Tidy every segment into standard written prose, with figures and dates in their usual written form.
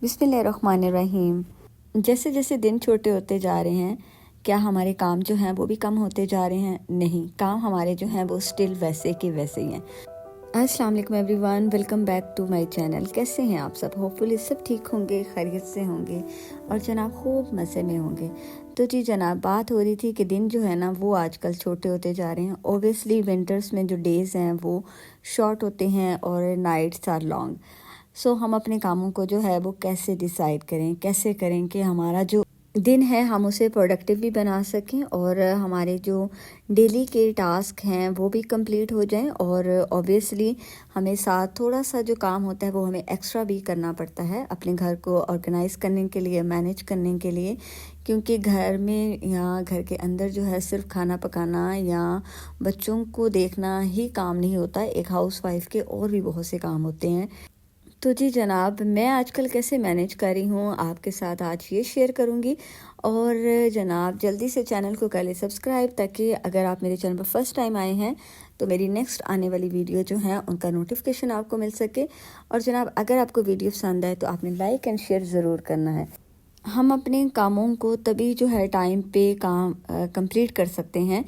बिस्मिल्लाहिर्रहमानिर्रहीम। जैसे जैसे दिन छोटे होते जा रहे हैं, क्या हमारे काम जो हैं वो भी कम होते जा रहे हैं? नहीं, काम हमारे जो हैं वो स्टिल वैसे के वैसे ही हैं। अस्सलाम वालेकुम everyone, welcome back to my channel. कैसे हैं आप सब? होपफुली सब ठीक होंगे, खैरियत से होंगे और जनाब खूब मज़े में होंगे। तो जी जनाब, बात हो रही थी कि दिन जो है ना वो आजकल छोटे होते जा रहे हैं। ओबियसली विंटर्स में जो डेज़ हैं वो शॉर्ट होते हैं और नाइट्स आर लॉन्ग। सो हम अपने कामों को जो है वो कैसे डिसाइड करें, कैसे करें कि हमारा जो दिन है हम उसे प्रोडक्टिव भी बना सकें और हमारे जो डेली के टास्क हैं वो भी कंप्लीट हो जाएं। और ऑब्वियसली हमें साथ थोड़ा सा जो काम होता है वो हमें एक्स्ट्रा भी करना पड़ता है अपने घर को ऑर्गेनाइज़ करने के लिए, मैनेज करने के लिए। क्योंकि घर में या घर के अंदर जो है सिर्फ खाना पकाना या बच्चों को देखना ही काम नहीं होता। एक हाउसवाइफ के और भी बहुत से काम होते हैं। तो जी जनाब, मैं आजकल कैसे मैनेज कर रही हूँ आपके साथ आज ये शेयर करूँगी। और जनाब जल्दी से चैनल को कर ले सब्सक्राइब, ताकि अगर आप मेरे चैनल पर फर्स्ट टाइम आए हैं तो मेरी नेक्स्ट आने वाली वीडियो जो है उनका नोटिफिकेशन आपको मिल सके। और जनाब अगर आपको वीडियो पसंद आए तो आपने लाइक एंड शेयर ज़रूर करना है। हम अपने कामों को तभी जो है टाइम पे काम कंप्लीट कर सकते हैं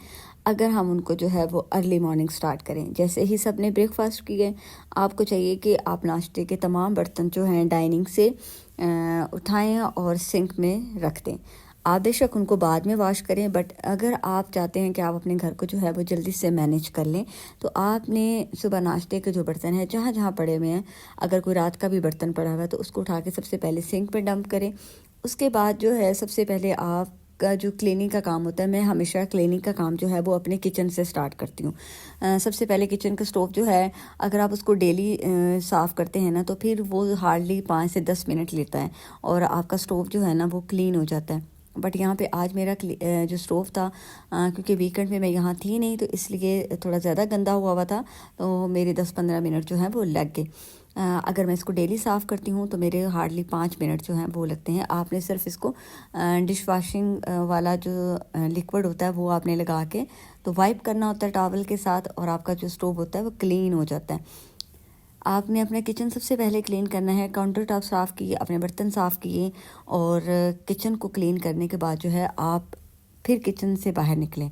अगर हम उनको जो है वो अर्ली मॉर्निंग स्टार्ट करें। जैसे ही सबने ब्रेकफास्ट किए, आपको चाहिए कि आप नाश्ते के तमाम बर्तन जो हैं डाइनिंग से उठाएं और सिंक में रख दें। आप बेशक उनको बाद में वॉश करें, बट अगर आप चाहते हैं कि आप अपने घर को जो है वो जल्दी से मैनेज कर लें तो आपने सुबह नाश्ते के जो बर्तन हैं जहाँ जहाँ पड़े हुए हैं, अगर कोई रात का भी बर्तन पड़ा हुआ है तो उसको उठा के सबसे पहले सिंक में डंप करें। उसके बाद जो है सबसे पहले आप का जो क्लीनिंग का काम होता है, मैं हमेशा क्लीनिंग का काम जो है वो अपने किचन से स्टार्ट करती हूँ। सबसे पहले किचन का स्टोव जो है, अगर आप उसको डेली साफ़ करते हैं ना तो फिर वो हार्डली 5 से 10 मिनट लेता है और आपका स्टोव जो है ना वो क्लीन हो जाता है। बट यहाँ पे आज मेरा जो स्टोव था, क्योंकि वीकेंड में मैं यहाँ थी नहीं तो इसलिए थोड़ा ज़्यादा गंदा हुआ था, तो मेरे 10-15 मिनट जो है वो लग गए। अगर मैं इसको डेली साफ़ करती हूँ तो मेरे हार्डली 5 मिनट जो हैं वो लगते हैं। आपने सिर्फ इसको डिश वॉशिंग वाला जो लिक्विड होता है वो आपने लगा के तो वाइप करना होता है टॉवल के साथ, और आपका जो स्टोव होता है वो क्लीन हो जाता है। आपने अपना किचन सबसे पहले क्लीन करना है, काउंटर टॉप साफ़ किए, अपने बर्तन साफ़ किए और किचन को क्लीन करने के बाद जो है आप फिर किचन से बाहर निकलें।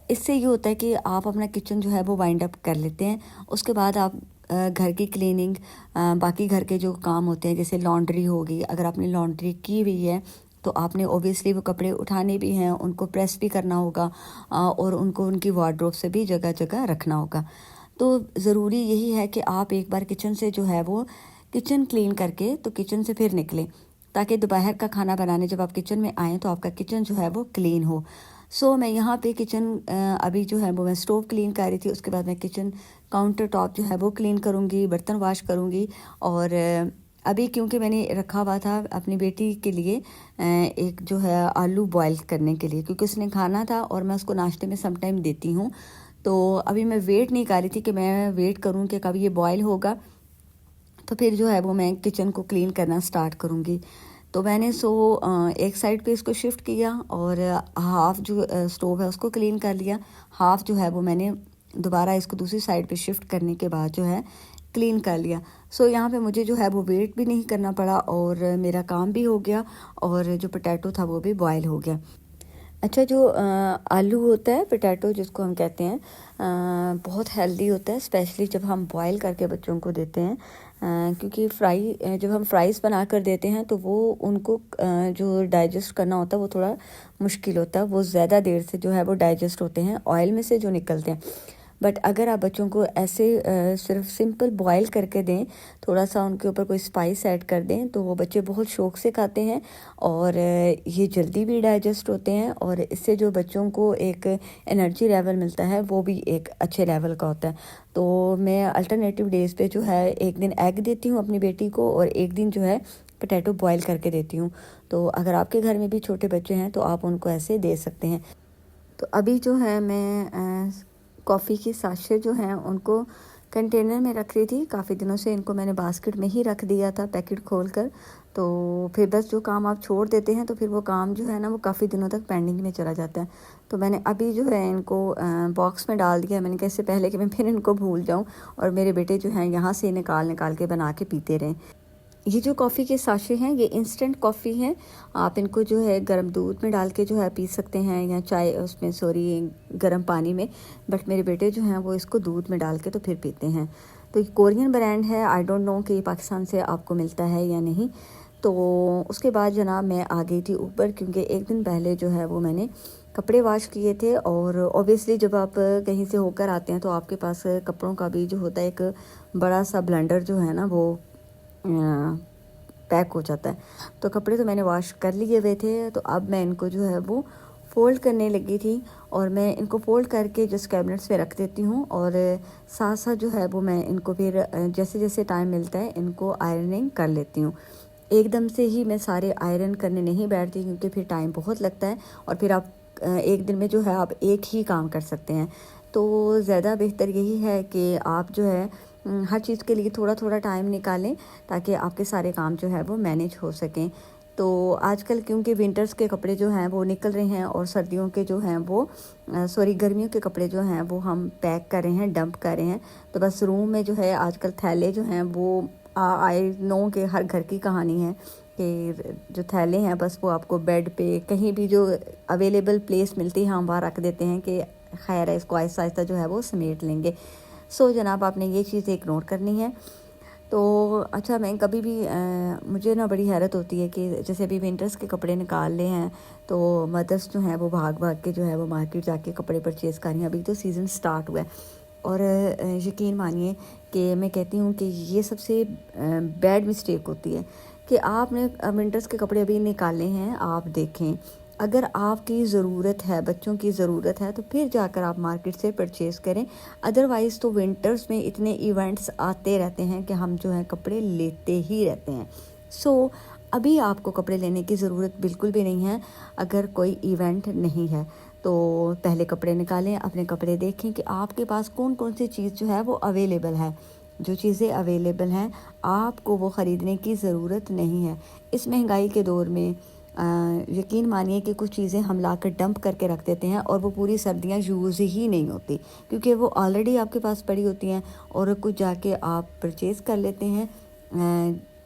इससे ये होता है कि आप अपना किचन जो है वो वाइंड अप कर लेते हैं। उसके बाद आप घर की क्लीनिंग, बाकी घर के जो काम होते हैं जैसे लॉन्ड्री होगी, अगर आपने लॉन्ड्री की हुई है तो आपने ओबियसली वो कपड़े उठाने भी हैं, उनको प्रेस भी करना होगा और उनको उनकी वार्डरोब से भी जगह जगह रखना होगा। तो ज़रूरी यही है कि आप एक बार किचन से जो है वो किचन क्लीन करके तो किचन से फिर निकलें, ताकि दोपहर का खाना बनाने जब आप किचन में आएँ तो आपका किचन जो है वो क्लीन हो। मैं यहाँ पे किचन अभी जो है वो मैं स्टोव क्लीन कर रही थी। उसके बाद मैं किचन काउंटर टॉप जो है वो क्लीन करूँगी, बर्तन वॉश करूँगी। और अभी क्योंकि मैंने रखा हुआ था अपनी बेटी के लिए एक जो है आलू बॉयल करने के लिए, क्योंकि उसने खाना था और मैं उसको नाश्ते में सम टाइम देती हूँ। तो अभी मैं वेट नहीं कर रही थी कि मैं वेट करूँ कि कब ये बॉयल होगा, तो फिर जो है वो मैं किचन को क्लीन करना स्टार्ट करूँगी। तो मैंने एक साइड पे इसको शिफ्ट किया और हाफ़ जो स्टोव है उसको क्लीन कर लिया। हाफ़ जो है वो मैंने दोबारा इसको दूसरी साइड पे शिफ्ट करने के बाद जो है क्लीन कर लिया। यहाँ पे मुझे जो है वो वेट भी नहीं करना पड़ा और मेरा काम भी हो गया और जो पोटैटो था वो भी बॉयल हो गया। अच्छा, जो आलू होता है, पोटैटो जिसको हम कहते हैं, बहुत हेल्दी होता है, स्पेशली जब हम बॉयल करके बच्चों को देते हैं। क्योंकि जब हम फ्राइज़ बना कर देते हैं तो वो उनको जो डाइजेस्ट करना होता है वो थोड़ा मुश्किल होता है। वो ज़्यादा देर से जो है वो डाइजेस्ट होते हैं ऑयल में से जो निकलते हैं। बट अगर आप बच्चों को ऐसे सिर्फ सिंपल बॉयल करके दें, थोड़ा सा उनके ऊपर कोई स्पाइस ऐड कर दें, तो वो बच्चे बहुत शौक़ से खाते हैं और ये जल्दी भी डाइजेस्ट होते हैं। और इससे जो बच्चों को एक एनर्जी लेवल मिलता है वो भी एक अच्छे लेवल का होता है। तो मैं अल्टरनेटिव डेज़ पे जो है एक दिन एग देती हूँ अपनी बेटी को और एक दिन जो है पोटैटो बॉयल करके देती हूँ। तो अगर आपके घर में भी छोटे बच्चे हैं तो आप उनको ऐसे दे सकते हैं। तो अभी जो है मैं कॉफ़ी के साशे जो हैं उनको कंटेनर में रख रही थी। काफ़ी दिनों से इनको मैंने बास्केट में ही रख दिया था पैकेट खोलकर। तो फिर बस जो काम आप छोड़ देते हैं तो फिर वो काम जो है ना वो काफ़ी दिनों तक पेंडिंग में चला जाता है। तो मैंने अभी जो है इनको बॉक्स में डाल दिया। मैंने कहा इससे पहले कि मैं फिर इनको भूल जाऊँ और मेरे बेटे जो हैं यहाँ से निकाल निकाल के बना के पीते रहें। ये जो कॉफ़ी के साशे हैं ये इंस्टेंट कॉफ़ी हैं। आप इनको जो है गर्म दूध में डाल के जो है पी सकते हैं, या चाय उसमें गर्म पानी में। बट मेरे बेटे जो हैं वो इसको दूध में डाल के तो फिर पीते हैं। तो ये कोरियन ब्रांड है, आई डोंट नो कि पाकिस्तान से आपको मिलता है या नहीं। तो उसके बाद जनाब मैं आ गई थी ऊपर, क्योंकि एक दिन पहले जो है वो मैंने कपड़े वॉश किए थे। और ऑब्वियसली जब आप कहीं से होकर आते हैं तो आपके पास कपड़ों का भी जो होता है एक बड़ा सा ब्लेंडर जो है ना वो पैक हो जाता है। तो कपड़े तो मैंने वॉश कर लिए हुए थे, तो अब मैं इनको जो है वो फ़ोल्ड करने लगी थी। और मैं इनको फ़ोल्ड करके जस्ट कैबिनेट्स में रख देती हूँ, और साथ साथ जो है वो मैं इनको फिर जैसे जैसे टाइम मिलता है इनको आयरनिंग कर लेती हूँ। एकदम से ही मैं सारे आयरन करने नहीं बैठती, क्योंकि फिर टाइम बहुत लगता है, और फिर आप एक दिन में जो है आप एक ही काम कर सकते हैं। तो ज़्यादा बेहतर यही है कि आप जो है हर चीज़ के लिए थोड़ा थोड़ा टाइम निकालें, ताकि आपके सारे काम जो है वो मैनेज हो सकें। तो आजकल क्योंकि विंटर्स के कपड़े जो हैं वो निकल रहे हैं, और सर्दियों के जो हैं वो गर्मियों के कपड़े जो हैं वो हम पैक कर रहे हैं, डंप कर रहे हैं। तो बस रूम में जो है आजकल थैले जो हैं वो आई नो कि हर घर की कहानी है कि जो थैले हैं बस वो आपको बेड पे कहीं भी जो अवेलेबल प्लेस मिलती है हम वहाँ रख देते हैं कि खैर है, इसको आहिस्ता आहिस्ता जो है वो समेट लेंगे। सो जनाब आपने ये चीज़ इग्नोर करनी है। तो अच्छा, मैं कभी भी मुझे ना बड़ी हैरत होती है कि जैसे अभी विंटर्स के कपड़े निकाल ले हैं, तो मदर्स जो हैं वो भाग भाग के जो है वो मार्केट जाके कपड़े परचेज़ कर रही हैं। अभी तो सीज़न स्टार्ट हुआ है, और यकीन मानिए कि मैं कहती हूँ कि ये सबसे बैड मिस्टेक होती है कि आपने विंटर्स के कपड़े अभी निकाले हैं। आप देखें, अगर आपकी ज़रूरत है, बच्चों की ज़रूरत है, तो फिर जाकर आप मार्केट से परचेज़ करें। अदरवाइज़ तो विंटर्स में इतने इवेंट्स आते रहते हैं कि हम जो है कपड़े लेते ही रहते हैं। सो अभी आपको कपड़े लेने की ज़रूरत बिल्कुल भी नहीं है। अगर कोई इवेंट नहीं है तो पहले कपड़े निकालें, अपने कपड़े देखें कि आपके पास कौन कौन सी चीज़ जो है वो अवेलेबल है। जो चीज़ें अवेलेबल हैं आपको वो ख़रीदने की ज़रूरत नहीं है। इस महंगाई के दौर में यकीन मानिए कि कुछ चीज़ें हम लाकर डंप करके रख देते हैं, और वो पूरी सर्दियाँ यूज़ ही नहीं होती, क्योंकि वो ऑलरेडी आपके पास पड़ी होती हैं, और कुछ जाके आप परचेज़ कर लेते हैं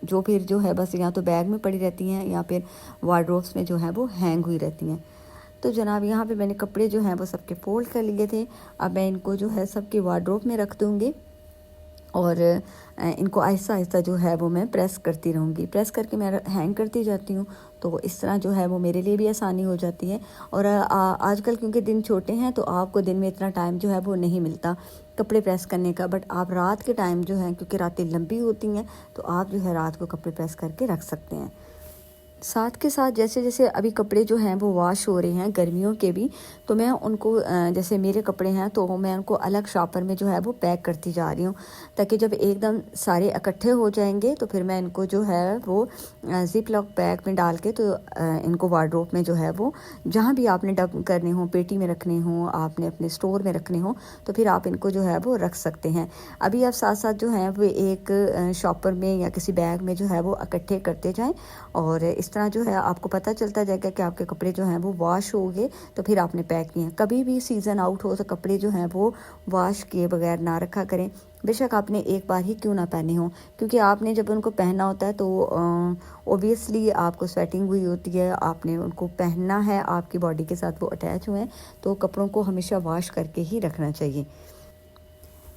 जो फिर जो है बस या तो बैग में पड़ी रहती हैं या फिर वार्डरोब्स में जो है वो हैंग हुई रहती हैं। तो जनाब यहाँ पे मैंने कपड़े जो हैं वो सबके फ़ोल्ड कर लिए थे। अब मैं इनको जो है सबके वार्डरोब में रख दूँगी, और इनको आहिस्ता आहिस्ता जो है वो मैं प्रेस करती रहूँगी। प्रेस करके मैं हैंग करती जाती हूँ, तो इस तरह जो है वो मेरे लिए भी आसानी हो जाती है। और आजकल क्योंकि दिन छोटे हैं तो आपको दिन में इतना टाइम जो है वो नहीं मिलता कपड़े प्रेस करने का। बट आप रात के टाइम जो है, क्योंकि रातें लंबी होती हैं, तो आप जो है रात को कपड़े प्रेस करके रख सकते हैं। साथ के साथ जैसे जैसे अभी कपड़े जो हैं वो वॉश हो रहे हैं गर्मियों के भी, तो मैं उनको जैसे मेरे कपड़े हैं तो मैं उनको अलग शॉपर में जो है वो पैक करती जा रही हूँ, ताकि जब एकदम सारे इकट्ठे हो जाएंगे तो फिर मैं इनको जो है वो ज़िप लॉक बैग में डाल के, तो इनको वार्डरोब में जो है वो जहाँ भी आपने डंप करने हो, पेटी में रखने हो, आपने अपने स्टोर में रखने हो, तो फिर आप इनको जो है वो रख सकते हैं। अभी आप साथ साथ जो है वो एक शॉपर में या किसी बैग में जो है वो इकट्ठे करते जाएँ, और इस तरह जो है आपको पता चलता जाएगा कि आपके कपड़े जो हैं वो वॉश हो गए, तो फिर आपने पैक किए हैं। कभी भी सीज़न आउट हो तो कपड़े जो हैं वो वॉश किए बगैर ना रखा करें, बेशक आपने एक बार ही क्यों ना पहने हों, क्योंकि आपने जब उनको पहना होता है तो ओबियसली आपको स्वेटिंग हुई होती है, आपने उनको पहनना है, आपकी बॉडी के साथ वो अटैच हुए हैं, तो कपड़ों को हमेशा वॉश करके ही रखना चाहिए।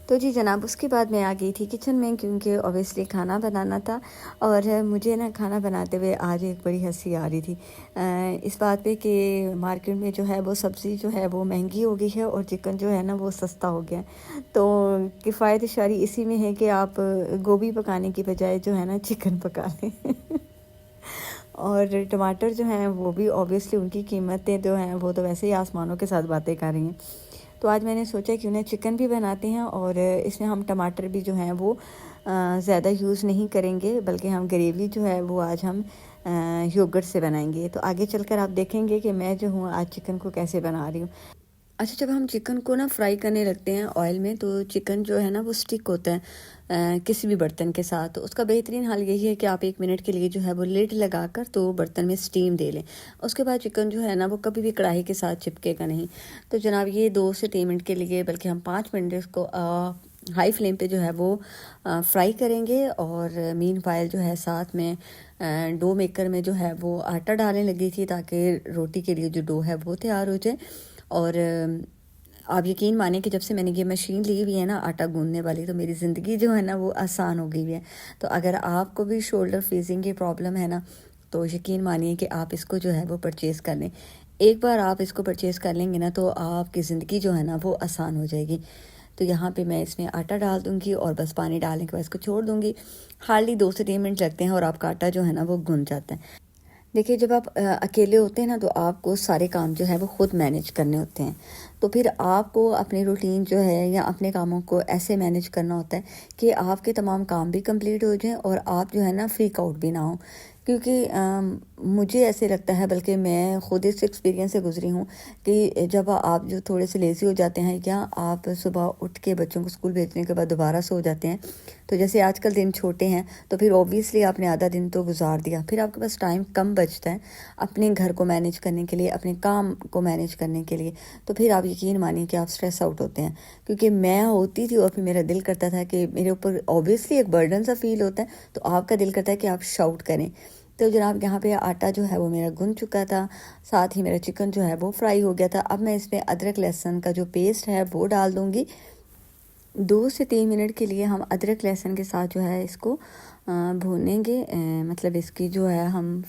तो जी जनाब, उसके बाद मैं आ गई थी किचन में, क्योंकि ऑब्वियसली खाना बनाना था। और मुझे ना खाना बनाते हुए आज एक बड़ी हंसी आ रही थी इस बात पे कि मार्केट में जो है वो सब्ज़ी जो है वो महंगी हो गई है, और चिकन जो है ना वो सस्ता हो गया है। तो किफ़ायत शारी इसी में है कि आप गोभी पकाने की बजाय जो है ना चिकन पका लें और टमाटर जो हैं वो भी ऑब्वियसली उनकी कीमतें जो हैं वो तो वैसे ही आसमानों के साथ बातें कर रही हैं। तो आज मैंने सोचा कि उन्हें चिकन भी बनाते हैं, और इसमें हम टमाटर भी जो हैं वो ज़्यादा यूज़ नहीं करेंगे, बल्कि हम ग्रेवी जो है वो आज हम योगर्ट से बनाएंगे। तो आगे चलकर आप देखेंगे कि मैं जो हूँ आज चिकन को कैसे बना रही हूँ। अच्छा, जब हम चिकन को ना फ्राई करने लगते हैं ऑयल में, तो चिकन जो है ना वो स्टिक होता है किसी भी बर्तन के साथ। तो उसका बेहतरीन हाल यही है कि आप 1 मिनट के लिए जो है वो लिड लगाकर तो बर्तन में स्टीम दे लें। उसके बाद चिकन जो है ना वो कभी भी कढ़ाई के साथ चिपकेगा नहीं। तो जनाब ये 2 से 3 मिनट के लिए, बल्कि हम 5 मिनट इसको हाई फ्लेम पे जो है वो फ्राई करेंगे। और मीनवाइल जो है साथ में डो मेकर में जो है वो आटा डालने लगी थी ताकि रोटी के लिए जो डो है वो तैयार हो जाए। और आप यकीन माने कि जब से मैंने ये मशीन ली हुई है ना आटा गूंदने वाली, तो मेरी ज़िंदगी जो है ना वो आसान हो गई हुई है। तो अगर आपको भी शोल्डर फेसिंग की प्रॉब्लम है ना, तो यकीन मानिए कि आप इसको जो है वो परचेज़ कर लें। एक बार आप इसको परचेज़ कर लेंगे ना तो आपकी ज़िंदगी जो है ना वो आसान हो जाएगी। तो यहाँ पे मैं इसमें आटा डाल दूँगी और बस पानी डालने के बाद इसको छोड़ दूँगी। हार्डली 2 से 3 मिनट लगते हैं और आपका आटा जो है ना वो गूंद जाता है। देखिए, जब आप अकेले होते हैं ना तो आपको सारे काम जो है वो खुद मैनेज करने होते हैं। तो फिर आपको अपनी रूटीन जो है या अपने कामों को ऐसे मैनेज करना होता है कि आपके तमाम काम भी कंप्लीट हो जाएं और आप जो है ना फ्रीक आउट भी ना हो। क्योंकि मुझे ऐसे लगता है, बल्कि मैं खुद इस एक्सपीरियंस से गुजरी हूँ कि जब आप जो थोड़े से लेज़ी हो जाते हैं या आप सुबह उठ के बच्चों को स्कूल भेजने के बाद दोबारा सो जाते हैं, तो जैसे आजकल दिन छोटे हैं तो फिर ऑब्वियसली आपने आधा दिन तो गुजार दिया, फिर आपके पास टाइम कम बचता है अपने घर को मैनेज करने के लिए, अपने काम को मैनेज करने के लिए। तो फिर आप यकीन मानिए कि आप स्ट्रेस आउट होते हैं। क्योंकि मैं होती थी और फिर मेरा दिल करता था कि मेरे ऊपर ऑब्वियसली एक बर्डन सा फील होता है, तो आपका दिल करता है कि आप शाउट करें। तो जनाब यहाँ पे आटा जो है वो मेरा गूंद चुका था, साथ ही मेरा चिकन जो है वो फ्राई हो गया था। अब मैं इसमें अदरक लहसुन का जो पेस्ट है वो डाल दूँगी। 2 से 3 मिनट के लिए हम अदरक लहसुन के साथ जो है इसको भूनेंगे, मतलब इसकी जो है हम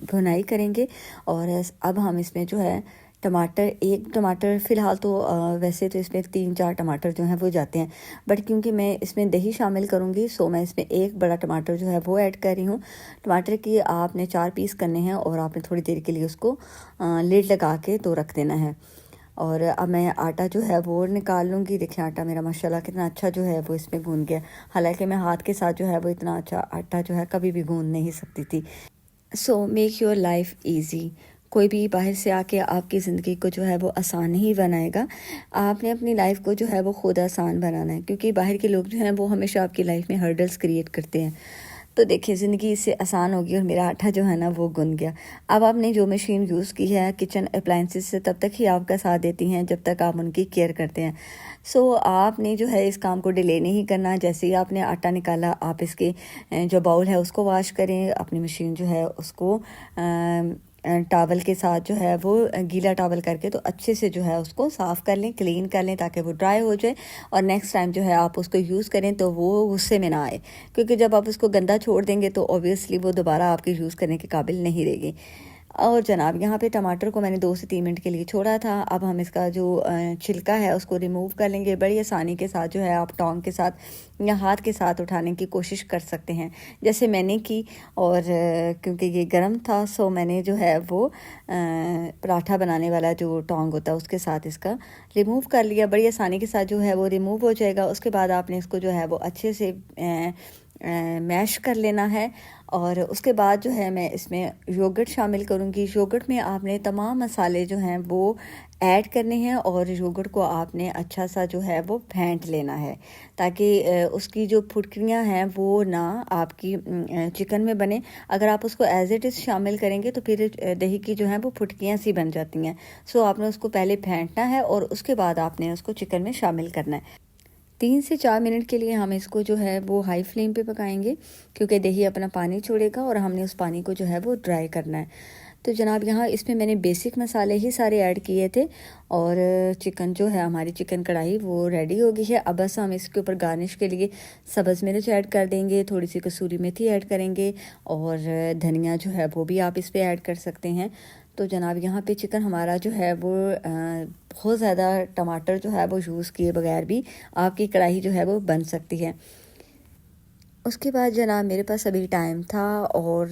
भुनाई करेंगे। और अब हम इसमें जो है एक टमाटर फ़िलहाल तो वैसे तो इसमें 3-4 टमाटर जो हैं वो जाते हैं, बट क्योंकि मैं इसमें दही शामिल करूँगी सो मैं इसमें एक बड़ा टमाटर जो है वो ऐड कर रही हूँ। टमाटर की आपने 4 पीस करने हैं और आपने थोड़ी देर के लिए उसको लिड लगा के तो रख देना है। और अब मैं आटा जो है वो निकाल लूँगी। देखिए आटा मेरा माशाल्लाह कितना अच्छा जो है वो इसमें गूंद गया। हालांकि मैं हाथ के साथ जो है वो इतना अच्छा आटा जो है कभी भी गूंद नहीं सकती थी। So make your life easy. कोई भी बाहर से आके आपकी ज़िंदगी को जो है वो आसान नहीं बनाएगा। आपने अपनी लाइफ को जो है वो खुद आसान बनाना है, क्योंकि बाहर के लोग जो हैं वो हमेशा आपकी लाइफ में हर्डल्स क्रिएट करते हैं। तो देखिए ज़िंदगी इससे आसान होगी और मेरा आटा जो है ना वो गुन गया। अब आपने जो मशीन यूज़ की है किचन अप्लाइंसेस से तब तक ही आपका साथ देती हैं जब तक आप उनकी केयर करते हैं। सो आपने जो है इस काम को डिले नहीं करना। जैसे ही आपने आटा निकाला आप इसके जो बाउल है उसको वॉश करें, अपनी मशीन जो है उसको टॉवल के साथ जो है वो गीला टॉवल करके तो अच्छे से जो है उसको साफ़ कर लें, क्लीन कर लें ताकि वो ड्राई हो जाए। और नेक्स्ट टाइम जो है आप उसको यूज़ करें तो वो गुस्से में ना आए, क्योंकि जब आप उसको गंदा छोड़ देंगे तो ऑब्वियसली वो दोबारा आपके यूज़ करने के काबिल नहीं रहेगी। और जनाब यहाँ पे टमाटर को मैंने 2 से 3 मिनट के लिए छोड़ा था। अब हम इसका जो छिलका है उसको रिमूव कर लेंगे। बड़ी आसानी के साथ जो है आप टोंग के साथ या हाथ के साथ उठाने की कोशिश कर सकते हैं जैसे मैंने की। और क्योंकि ये गर्म था सो मैंने जो है वो पराठा बनाने वाला जो टोंग होता है उसके साथ इसका रिमूव कर लिया। बड़ी आसानी के साथ जो है वो रिमूव हो जाएगा। उसके बाद आपने इसको जो है वो अच्छे से मैश कर लेना है। और उसके बाद जो है मैं इसमें योगर्ट शामिल करूँगी। योगर्ट में आपने तमाम मसाले जो हैं वो ऐड करने हैं और योगर्ट को आपने अच्छा सा जो है वो फेंट लेना है ताकि उसकी जो फुटकियाँ हैं वो ना आपकी चिकन में बने। अगर आप उसको एज इट इज़ शामिल करेंगे तो फिर दही की जो है वो फुटकियाँ सी बन जाती हैं। सो आपने उसको पहले फेंटना है और उसके बाद आपने उसको चिकन में शामिल करना है। 3 से 4 मिनट के लिए हम इसको जो है वो हाई फ्लेम पे पकाएंगे, क्योंकि दही अपना पानी छोड़ेगा और हमने उस पानी को जो है वो ड्राई करना है। तो जनाब यहाँ इसमें मैंने बेसिक मसाले ही सारे ऐड किए थे और चिकन जो है हमारी चिकन कढ़ाई वो रेडी हो गई है। अब बस हम इसके ऊपर गार्निश के लिए सब्ज़ मिर्च ऐड कर देंगे, थोड़ी सी कसूरी मेथी ऐड करेंगे और धनिया जो है वो भी आप इस पर ऐड कर सकते हैं। तो जनाब यहाँ पे चिकन हमारा जो है वो बहुत ज़्यादा टमाटर जो है वो यूज़ किए बगैर भी आपकी कढ़ाई जो है वो बन सकती है। उसके बाद जनाब मेरे पास अभी टाइम था और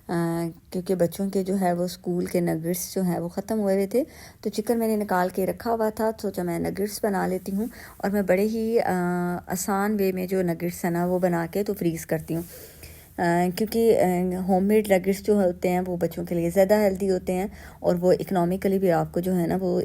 क्योंकि बच्चों के जो है वो स्कूल के नगेट्स जो हैं वो ख़त्म हुए तो चिकन मैंने निकाल के रखा हुआ था। सोचा मैं नगेट्स बना लेती हूँ और मैं बड़े ही आसान वे में जो नगेट्स है ना वो बना के तो फ्रीज़ करती हूँ। क्योंकि होममेड नगेट्स जो होते हैं वो बच्चों के लिए ज़्यादा हेल्दी होते हैं और वो इकोनॉमिकली भी आपको जो है ना वो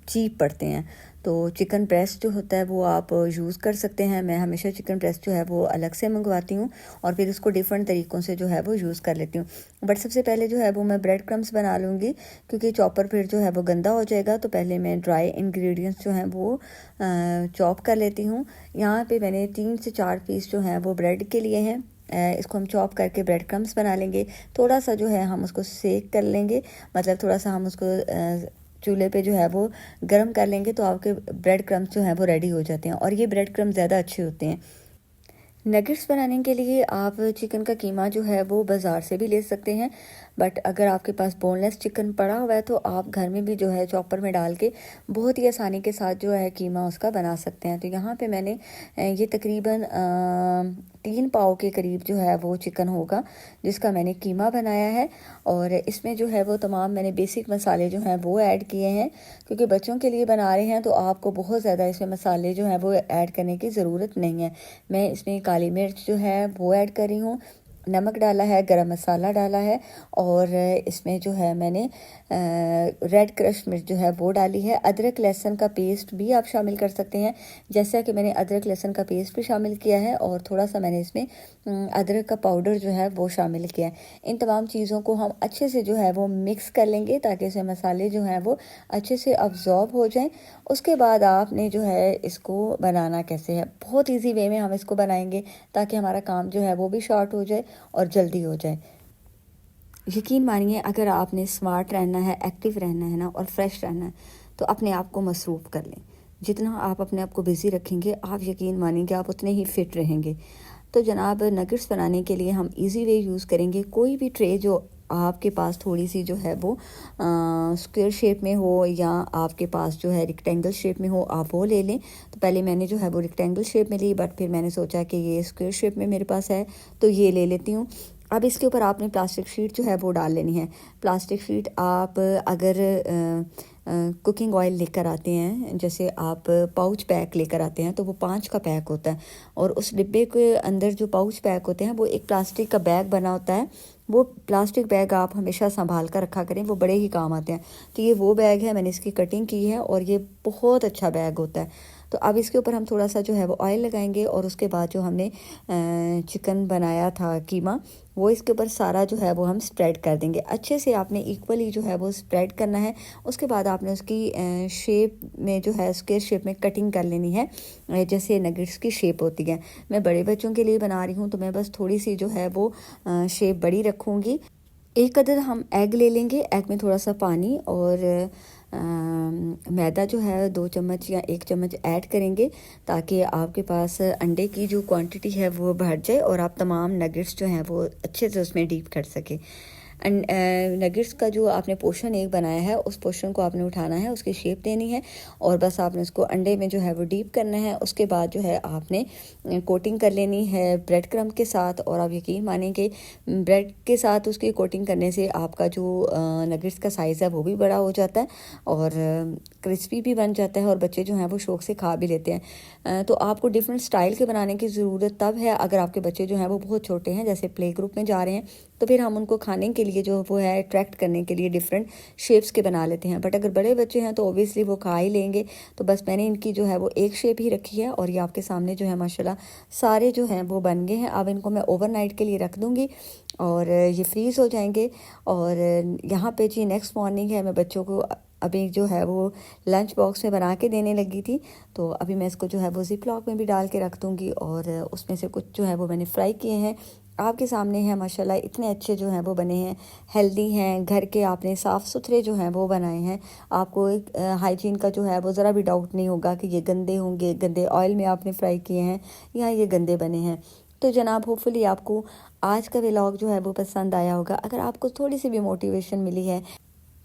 चीप पड़ते हैं। तो चिकन ब्रेस्ट जो होता है वो आप यूज़ कर सकते हैं। मैं हमेशा चिकन ब्रेस्ट जो है वो अलग से मंगवाती हूँ और फिर उसको डिफरेंट तरीक़ों से जो है वो यूज़ कर लेती हूँ। बट सबसे पहले जो है वो मैं ब्रेड क्रम्स बना लूँगी, क्योंकि चॉपर फिर जो है वो गंदा हो जाएगा। तो पहले मैं ड्राई इंग्रेडिएंट्स जो हैं वो चॉप कर लेती हूँ। यहाँ पे मैंने 3 से 4 पीस जो हैं वो ब्रेड के लिए हैं। इसको हम चॉप करके ब्रेड क्रम्स बना लेंगे। थोड़ा सा जो है हम उसको सेक कर लेंगे, मतलब थोड़ा सा हम उसको चूल्हे पे जो है वो गर्म कर लेंगे, तो आपके ब्रेड क्रम्स जो है वो रेडी हो जाते हैं और ये ब्रेड क्रम्स ज़्यादा अच्छे होते हैं। नगेट्स बनाने के लिए आप चिकन का कीमा जो है वो बाज़ार से भी ले सकते हैं, बट अगर आपके पास बोनलेस चिकन पड़ा हुआ है तो आप घर में भी जो है चॉपर में डाल के बहुत ही आसानी के साथ जो है कीमा उसका बना सकते हैं। तो यहाँ पे मैंने ये तकरीबन 3 पाव के करीब जो है वो चिकन होगा जिसका मैंने कीमा बनाया है। और इसमें जो है वो तमाम मैंने बेसिक मसाले जो हैं वो ऐड किए हैं, क्योंकि बच्चों के लिए बना रहे हैं तो आपको बहुत ज़्यादा इसमें मसाले जो हैं वो ऐड करने की ज़रूरत नहीं है। मैं इसमें काली मिर्च जो है वो ऐड कर रही हूँ, नमक डाला है, गरम मसाला डाला है और इसमें जो है मैंने रेड क्रश मिर्च जो है वो डाली है। अदरक लहसुन का पेस्ट भी आप शामिल कर सकते हैं, जैसा कि मैंने अदरक लहसुन का पेस्ट भी शामिल किया है और थोड़ा सा मैंने इसमें अदरक का पाउडर जो है वो शामिल किया है। इन तमाम चीज़ों को हम अच्छे से जो है वो मिक्स कर लेंगे ताकि इसमें मसाले जो हैं वो अच्छे से अब्जॉर्ब हो जाएं। उसके बाद आपने जो है इसको बनाना कैसे है, बहुत ईजी वे में हम इसको बनाएंगे ताकि हमारा काम जो है वो भी शॉर्ट हो जाए और जल्दी हो जाए। यकीन मानिए, अगर आपने स्मार्ट रहना है, एक्टिव रहना है ना और फ्रेश रहना है, तो अपने आप को मसरूफ़ कर लें। जितना आप अपने आप को बिज़ी रखेंगे, आप यकीन मानेंगे आप उतने ही फिट रहेंगे। तो जनाब, नगेट्स बनाने के लिए हम इजी वे यूज़ करेंगे। कोई भी ट्रे जो आपके पास थोड़ी सी जो है वो स्क्वायर शेप में हो या आपके पास जो है रेक्टेंगल शेप में हो, आप वो ले लें। तो पहले मैंने जो है वो रेक्टेंगल शेप में ली, बट फिर मैंने सोचा कि ये स्क्वायर शेप में मेरे पास है तो ये ले लेती हूँ। अब इसके ऊपर आपने प्लास्टिक शीट जो है वो डाल लेनी है। प्लास्टिक शीट आप अगर कुकिंग ऑयल लेकर आते हैं, जैसे आप पाउच पैक लेकर आते हैं तो वो 5 का पैक होता है और उस डिब्बे के अंदर जो पाउच पैक होते हैं वो एक प्लास्टिक का बैग बना होता है। वो प्लास्टिक बैग आप हमेशा संभाल कर रखा करें, वो बड़े ही काम आते हैं। तो ये वो बैग है, मैंने इसकी कटिंग की है और ये बहुत अच्छा बैग होता है। तो अब इसके ऊपर हम थोड़ा सा जो है वो ऑयल लगाएंगे और उसके बाद जो हमने चिकन बनाया था कीमा, वो इसके ऊपर सारा जो है वो हम स्प्रेड कर देंगे। अच्छे से आपने इक्वली जो है वो स्प्रेड करना है। उसके बाद आपने उसकी शेप में जो है स्क्वायर शेप में कटिंग कर लेनी है, जैसे नगेट्स की शेप होती है। मैं बड़े बच्चों के लिए बना रही हूँ तो मैं बस थोड़ी सी जो है वो शेप बड़ी रखूँगी। एक अदद हम एग ले लेंगे, एग में थोड़ा सा पानी और मैदा जो है 2 चम्मच या 1 चम्मच ऐड करेंगे ताकि आपके पास अंडे की जो क्वांटिटी है वो बढ़ जाए और आप तमाम नगेट्स जो हैं वो अच्छे से उसमें डीप कर सकें। नगेट्स का जो आपने पोर्शन एक बनाया है उस पोर्शन को आपने उठाना है, उसकी शेप देनी है और बस आपने उसको अंडे में जो है वो डीप करना है। उसके बाद जो है आपने कोटिंग कर लेनी है ब्रेड क्रम्ब के साथ और आप यकीन मानेंगे ब्रेड के साथ उसकी कोटिंग करने से आपका जो नगेट्स का साइज़ है वो भी बड़ा हो जाता है और क्रिस्पी भी बन जाता है और बच्चे जो हैं वो शौक से खा भी लेते हैं। तो आपको डिफरेंट स्टाइल के बनाने की ज़रूरत तब है अगर आपके बच्चे जो हैं वो बहुत छोटे हैं, जैसे प्ले ग्रुप में जा रहे हैं, तो फिर हम उनको खाने के लिए जो वो है अट्रैक्ट करने के लिए डिफरेंट शेप्स के बना लेते हैं। बट अगर बड़े बच्चे हैं तो ऑब्वियसली वो खा ही लेंगे। तो बस मैंने इनकी जो है वो एक शेप ही रखी है और ये आपके सामने जो है माशाल्लाह सारे जो हैं वो बन गए हैं। अब इनको मैं ओवरनाइट के लिए रख दूँगी और ये फ्रीज़ हो जाएंगे। और यहाँ पे जी नेक्स्ट मॉर्निंग है, मैं बच्चों को अभी जो है वो लंच बॉक्स में बना के देने लगी थी, तो अभी मैं इसको जो है वो ज़िप लॉक में भी डाल के रख दूँगी और उसमें से कुछ जो है वो मैंने फ्राई किए हैं। आपके सामने है माशाल्लाह, इतने अच्छे जो हैं वो बने हैं, हेल्दी हैं, घर के आपने साफ़ सुथरे जो हैं वो बनाए हैं। आपको एक हाइजीन का जो है वो ज़रा भी डाउट नहीं होगा कि ये गंदे होंगे, गंदे ऑयल में आपने फ्राई किए हैं या ये गंदे बने हैं। तो जनाब, होपफुली आपको आज का व्लॉग जो है वो पसंद आया होगा। अगर आपको थोड़ी सी भी मोटिवेशन मिली है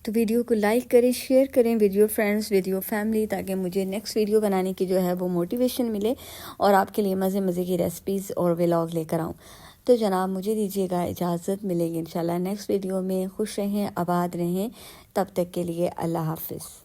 तो वीडियो को लाइक करें, शेयर करें with your friends, with your family, ताकि मुझे नेक्स्ट वीडियो बनाने की जो है वो मोटिवेशन मिले और आपके लिए मज़े मज़े की रेसिपीज़ और व्लॉग लेकर आऊँ। तो जनाब, मुझे दीजिएगा इजाज़त, मिलेंगे इंशाल्लाह नेक्स्ट वीडियो में। खुश रहें, आबाद रहें, तब तक के लिए अल्लाह हाफ़िज़।